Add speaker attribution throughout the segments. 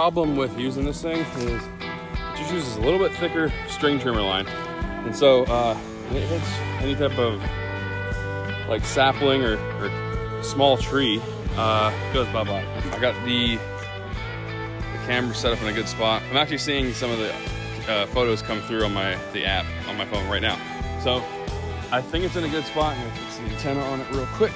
Speaker 1: problem with using this thing is it just uses a little bit thicker string trimmer line. And so when it hits any type of like sapling or small tree, it goes bye-bye. I got the camera set up in a good spot. I'm actually seeing some of the photos come through on the app on my phone right now. So I think it's in a good spot. I'm gonna fix the antenna on it real quick.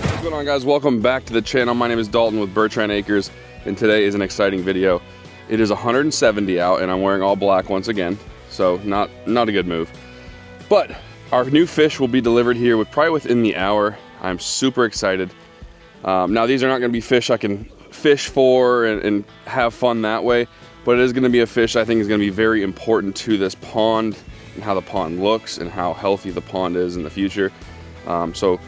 Speaker 1: What's going on, guys? Welcome back to the channel. My name is Dalton with Bertrand Acres, and today is an exciting video. It is 170 out, and I'm wearing all black once again, so not a good move. But our new fish will be delivered here probably within the hour. I'm super excited. Now these are not going to be fish I can fish for and have fun that way, but it is going to be a fish I think is going to be very important to this pond and how the pond looks and how healthy the pond is in the future. So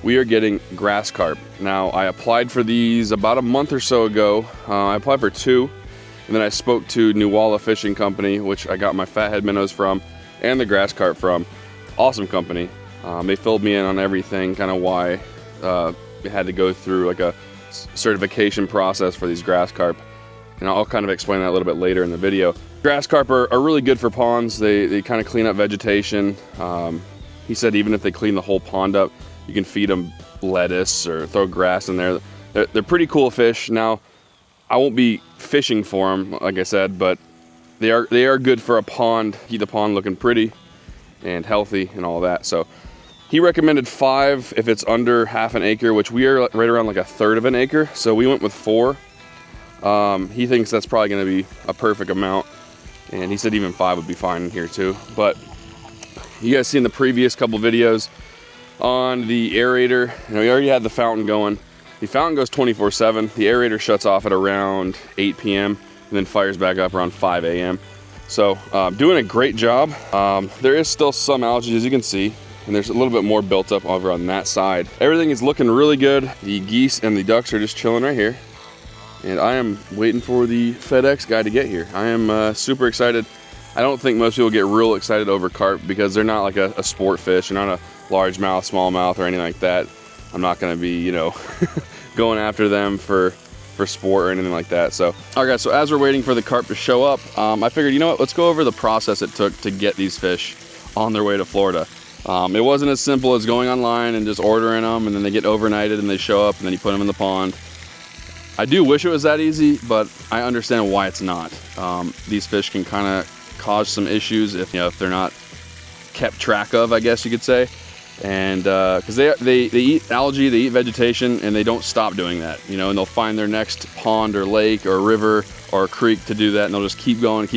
Speaker 1: we are getting grass carp. Now, I applied for these about a month or so ago. I applied for 2, and then I spoke to Nuwala Fishing Company, which I got my fathead minnows from, and the grass carp from. Awesome company. They filled me in on everything, kind of why we had to go through like a certification process for these grass carp. And I'll kind of explain that a little bit later in the video. Grass carp are really good for ponds. They kind of clean up vegetation. He said even if they clean the whole pond up, you can feed them lettuce or throw grass in there. They're pretty cool fish. Now, I won't be fishing for them, like I said, but they are good for a pond. Keep the pond looking pretty and healthy and all that. So he recommended 5 if it's under half an acre, which we are right around like a third of an acre. So we went with 4. He thinks that's probably going to be a perfect amount, and he said even 5 would be fine in here too. But you guys seen the previous couple videos on the aerator. You know, we already had the fountain going. The fountain goes 24/7. The aerator shuts off at around 8 p.m. and then fires back up around 5 a.m. So doing a great job. There is still some algae, as you can see, and there's a little bit more built up over on that side. Everything is looking really good. The geese and the ducks are just chilling right here, and I am waiting for the FedEx guy to get here. I am super excited. I don't think most people get real excited over carp because they're not like a sport fish. They're not a largemouth, smallmouth, or anything like that. I'm not going to be, you know, going after them for sport or anything like that. So, all right, guys. So as we're waiting for the carp to show up, I figured, you know what? Let's go over the process it took to get these fish on their way to Florida. It wasn't as simple as going online and just ordering them, and then they get overnighted and they show up, and then you put them in the pond. I do wish it was that easy, but I understand why it's not. These fish can kind of cause some issues if they're not kept track of, I guess you could say. And because they eat algae, they eat vegetation, and they don't stop doing that, and they'll find their next pond or lake or river or creek to do that, and they'll just keep going,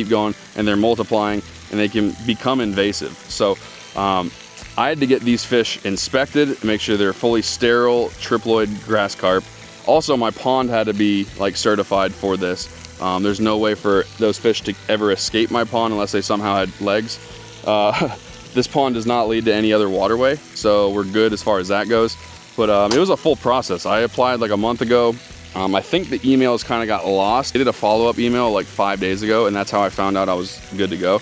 Speaker 1: and they're multiplying, and they can become invasive. So I had to get these fish inspected, make sure they're fully sterile, triploid grass carp. Also, my pond had to be like certified for this. There's no way for those fish to ever escape my pond unless they somehow had legs. This pond does not lead to any other waterway, so we're good as far as that goes. But it was a full process. I applied like a month ago. I think the emails kind of got lost. I did a follow-up email like 5 days ago, and that's how I found out I was good to go.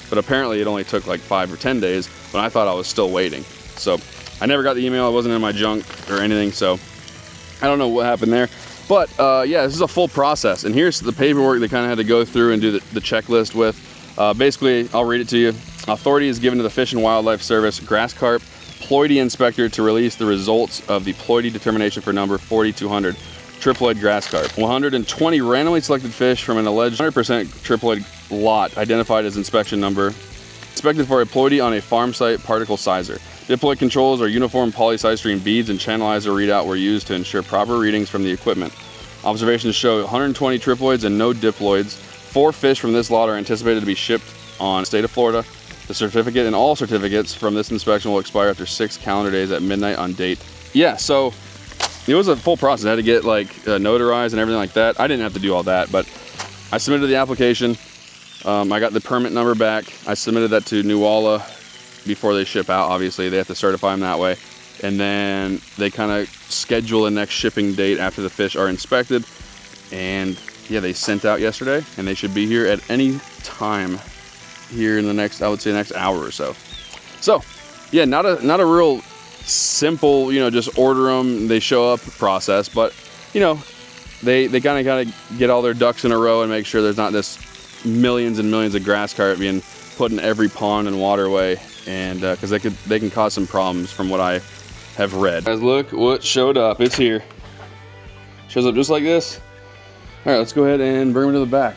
Speaker 1: But apparently it only took like 5 or 10 days, but I thought I was still waiting. So I never got the email. It wasn't in my junk or anything, so I don't know what happened there. But yeah, this is a full process, and here's the paperwork they kind of had to go through and do the checklist with. Basically, I'll read it to you. Authority is given to the Fish and Wildlife Service, grass carp, ploidy inspector to release the results of the ploidy determination for number 4200 triploid grass carp. 120 randomly selected fish from an alleged 100% triploid lot identified as inspection number, inspected for a ploidy on a farm site particle sizer. Diploid controls are uniform polystyrene beads and channelizer readout were used to ensure proper readings from the equipment. Observations show 120 triploids and no diploids. 4 fish from this lot are anticipated to be shipped on the state of Florida. The certificate and all certificates from this inspection will expire after 6 calendar days at midnight on date. Yeah, so it was a full process. I had to get like notarized and everything like that. I didn't have to do all that, but I submitted the application. I got the permit number back. I submitted that to Nuwala before they ship out. Obviously, they have to certify them that way. And then they kind of schedule the next shipping date after the fish are inspected. And yeah, they sent out yesterday, and they should be here at any time here in the next, I would say, next hour or so. So yeah, not a real simple, you know, just order them, they show up process, but you know, they kind of gotta get all their ducks in a row and make sure there's not this millions and millions of grass carp being put in every pond and waterway, and because they can cause some problems from what I have read. Guys, look what showed up. It's here. Shows up just like this. All right, let's go ahead and bring them to the back.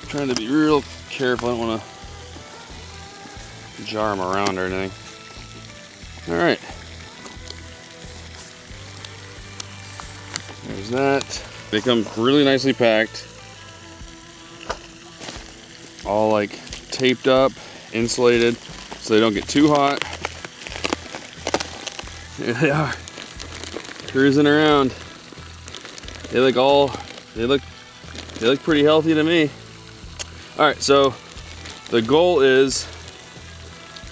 Speaker 1: Trying to be real careful. I don't want to jar them around or anything. All right. There's that. They come really nicely packed. All like taped up, insulated, so they don't get too hot. Here they are, cruising around. They look pretty healthy to me. All right, so the goal is,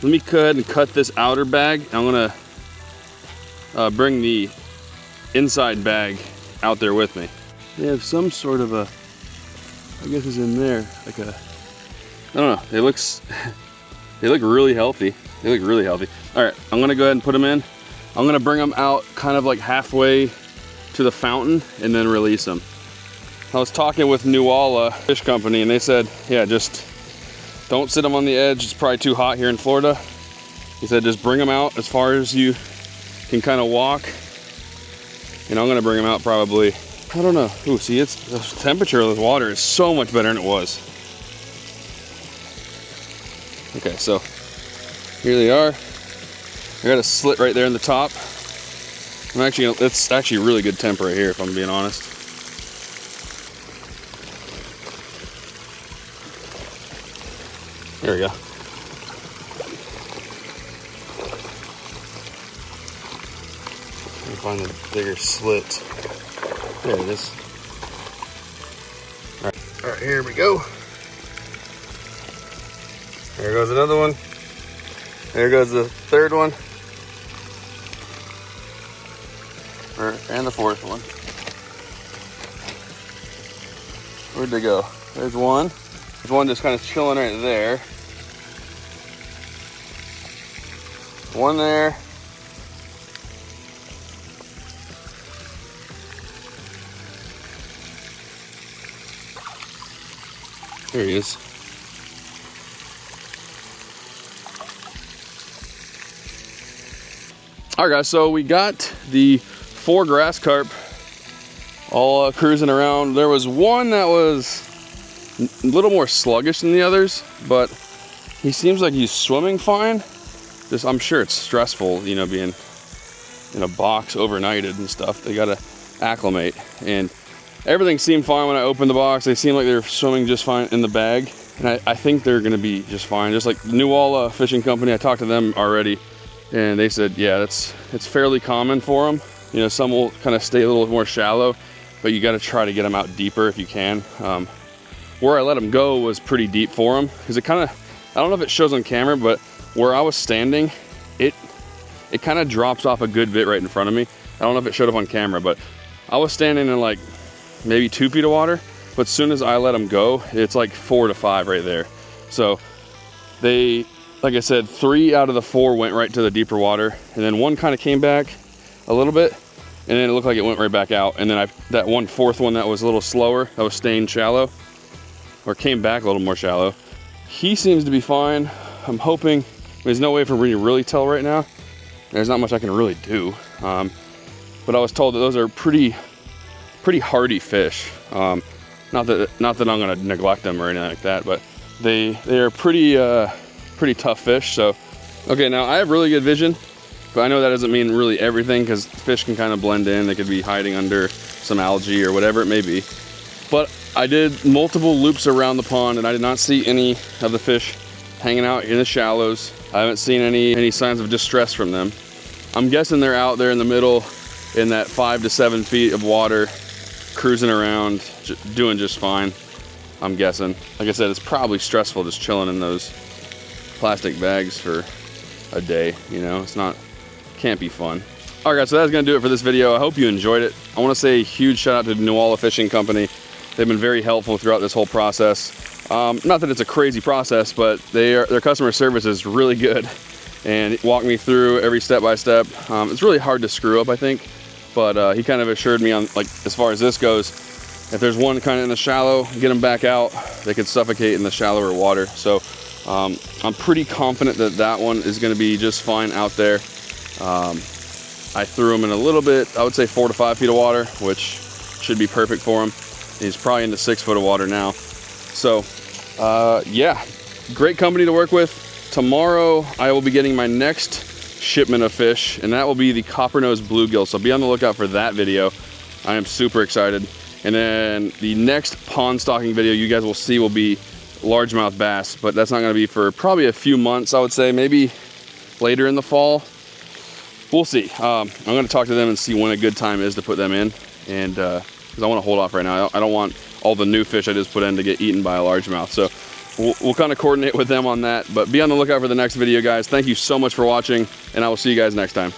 Speaker 1: let me go ahead and cut this outer bag. I'm gonna bring the inside bag out there with me. They have some sort of a, I guess it's in there, like a, I don't know, they look really healthy. They look really healthy. All right, I'm gonna go ahead and put them in. I'm gonna bring them out kind of like halfway to the fountain and then release them. I was talking with Nuwala Fish Company, and they said, yeah, just don't sit them on the edge. It's probably too hot here in Florida. He said, just bring them out as far as you can kind of walk. And I'm gonna bring them out probably, I don't know. Ooh, see, it's the temperature of the water is so much better than it was. Okay, so here they are. I got a slit right there in the top. It's actually a really good temp right here, if I'm being honest. There we go. Let me find the bigger slit. There it is. All right, here we go. There goes another one. There goes the third one. And the fourth one. Where'd they go? There's one. There's one just kind of chilling right there. One there. There he is. All right, guys, so we got the 4 grass carp all cruising around. There was one that was a little more sluggish than the others, but he seems like he's swimming fine. Just, I'm sure it's stressful, you know, being in a box overnighted and stuff. They gotta acclimate, and everything seemed fine when I opened the box. They seemed like they were swimming just fine in the bag, and I think they're gonna be just fine. Just like Nuwala Fishing Company, I talked to them already, and they said, yeah, it's fairly common for them. You know, some will kind of stay a little more shallow, but you got to try to get them out deeper if you can. Where I let them go was pretty deep for them, because it kind of, I don't know if it shows on camera, but where I was standing, it kind of drops off a good bit right in front of me. I don't know if it showed up on camera, but I was standing in like maybe 2 feet of water, but as soon as I let them go, it's like 4 to 5 right there. So they, like I said, 3 out of the 4 went right to the deeper water, and then one kind of came back a little bit, and then it looked like it went right back out. And then that one fourth one that was a little slower, that was staying shallow, or came back a little more shallow, he seems to be fine. I'm hoping, there's no way for me to really tell right now. There's not much I can really do. But I was told that those are pretty hardy fish. Not that I'm gonna neglect them or anything like that, but they are pretty tough fish. So, okay, now I have really good vision, but I know that doesn't mean really everything, because fish can kind of blend in. They could be hiding under some algae or whatever it may be. But I did multiple loops around the pond, and I did not see any of the fish hanging out in the shallows. I haven't seen any signs of distress from them. I'm guessing they're out there in the middle in that 5 to 7 feet of water, cruising around, doing just fine, I'm guessing. Like I said, it's probably stressful just chilling in those plastic bags for a day, you know? Can't be fun. All right, guys, so that's gonna do it for this video. I hope you enjoyed it. I wanna say a huge shout out to Nuala Fishing Company. They've been very helpful throughout this whole process. Not that it's a crazy process, but their customer service is really good, and walked me through every step by step. It's really hard to screw up, I think, but he kind of assured me on, like, as far as this goes, if there's one kind of in the shallow, get them back out, they could suffocate in the shallower water. So I'm pretty confident that that one is gonna be just fine out there. I threw him in a little bit, I would say 4 to 5 feet of water, which should be perfect for him. He's probably into 6 foot of water now. So yeah, great company to work with. Tomorrow I will be getting my next shipment of fish, and that will be the copper-nosed bluegill. So be on the lookout for that video. I am super excited. And then the next pond stocking video you guys will see will be largemouth bass, but that's not gonna be for probably a few months, I would say, maybe later in the fall. We'll see. I'm gonna talk to them and see when a good time is to put them in, and because I wanna hold off right now. I don't want all the new fish I just put in to get eaten by a largemouth. So we'll kind of coordinate with them on that, but be on the lookout for the next video, guys. Thank you so much for watching, and I will see you guys next time.